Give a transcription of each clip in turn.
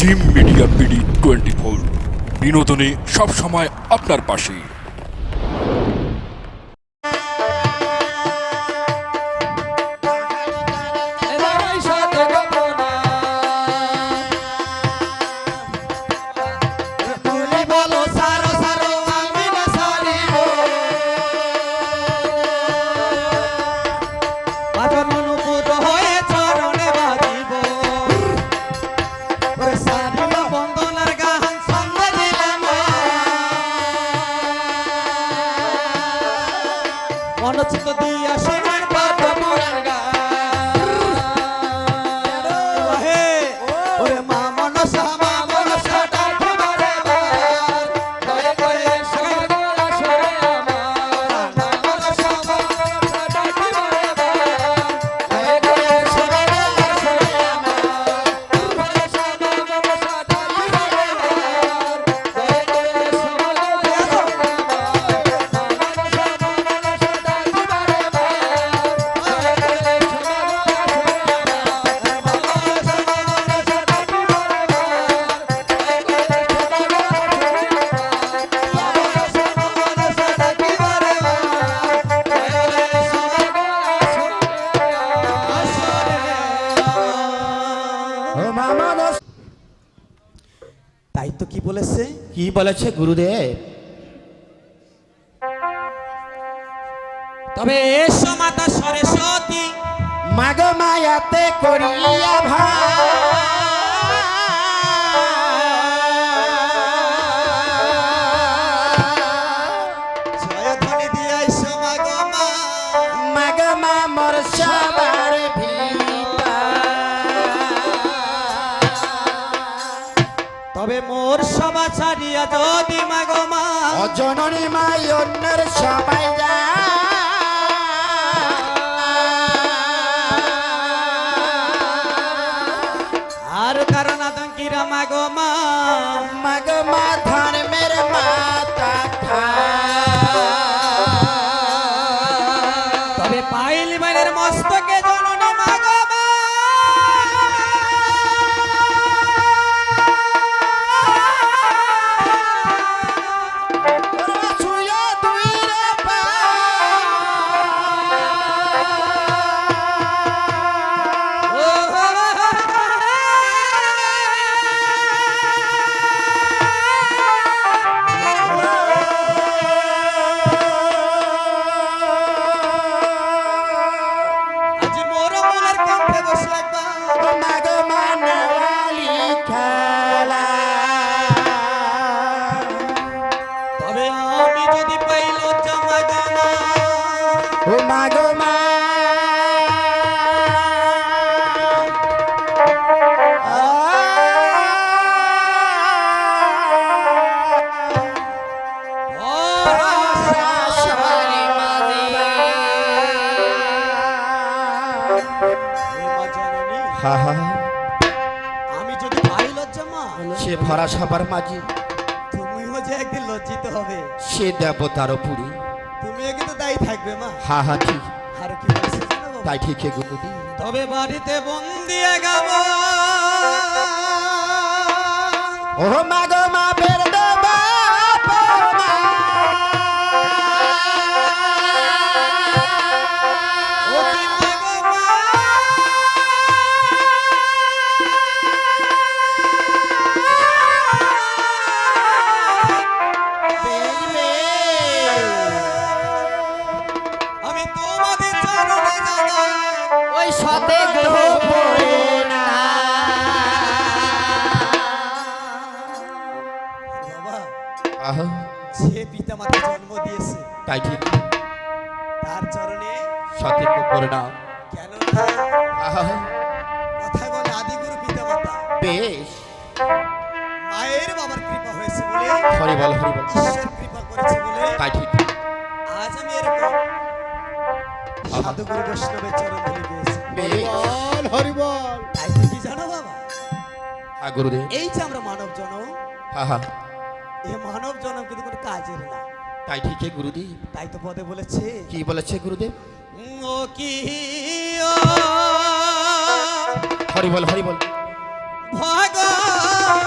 Gym media BD 24 বিনোদনে সব সময় আপনার পাশে। তাই তো কি বলেছে গুরুদেব? তবে এসো মাতা সরস্বতী মাগ মায়াতে করিয়া জয়ধ্বনি দিয়া এসো মাগ মা, মাগ মা মোর সবার ভিতা। তবে মোর সভা ছাড়িয়া যদি মাগ মা অজননী মাই অন্যের সবাই যা আর কারণ আতঙ্কিরা মাগ মা, মাগ মা ধর্মের মাতা তবে পাইল বানের মস্তকে জননী মাগ মা, ছুঁয়ে দুই রে পা। আজ মোর মনের কণ্ঠে বসে একবার মাগ মা নেওয়ালি খেলা। তবে আমি যদি পাইল মাগ মা, ও মাগ মা আমি যদি পাই লজ্জা মা, সে ভরা সবার মাঝে তুমিও যে একদিন লজ্জিত হবে, সে দেবতার পুরী। তুমিও কিন্তু তাই থাকবে মা। ঠিক আর কি বলছে জানো বাবা? তাই ঠিক গুরুদি। তবে বাড়িতে বন্দিয়ে গাব ও মাগ মা বের দেবা অতি মাগ মা, আমি তোমাদের চরণে জানাই ওই সাথে পড়ে না। বাবা, যে পিতা মাতা জন্ম দিয়েছে তাই ঠিক তার চরণে সাথে পড়ে না। কেন না কথায় বলে আদিগুরু পিতা মাতা বেশ মায়ের বাবার কৃপা হয়েছে বলে, হরি বল হরি বল। ঈশ্বর কৃপা করেছে বলে তাই ঠিক আজ আমি এরকম সাধুগুরু বৈষ্ণবের চরণ ধরে পেয়েছি। বেশ তাই তো কি জানো বাবা, গুরুদেব। এই যে আমরা মানব জনম, হ্যাঁ এই মানব জনম কিন্তু কোনো কাজের না। তাই ঠিক গুরুদেব। তাই তো পদে বলেছে কি বলেছে গুরুদেব? ও কি হরি বল হরি বল। ভগবান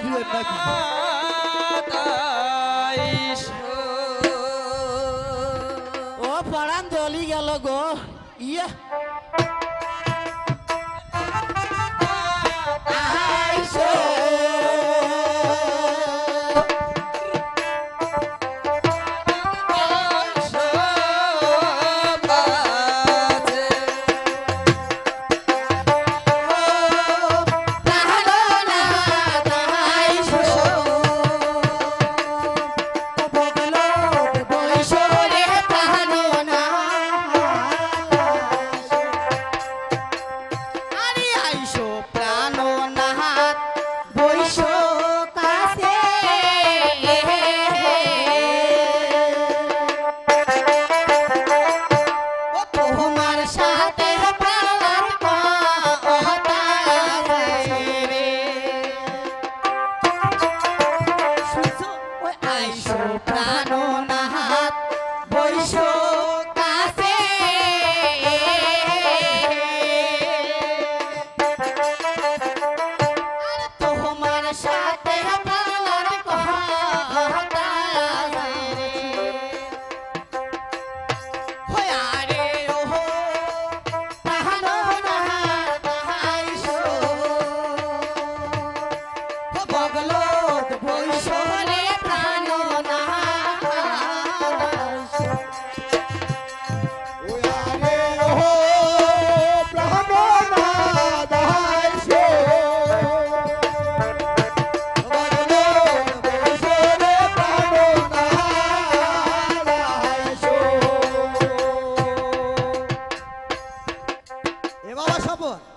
দিবেন নাকি ও পড়ান জ্বলি গেল গো ইয়া আইসো এ বাবা স্বপন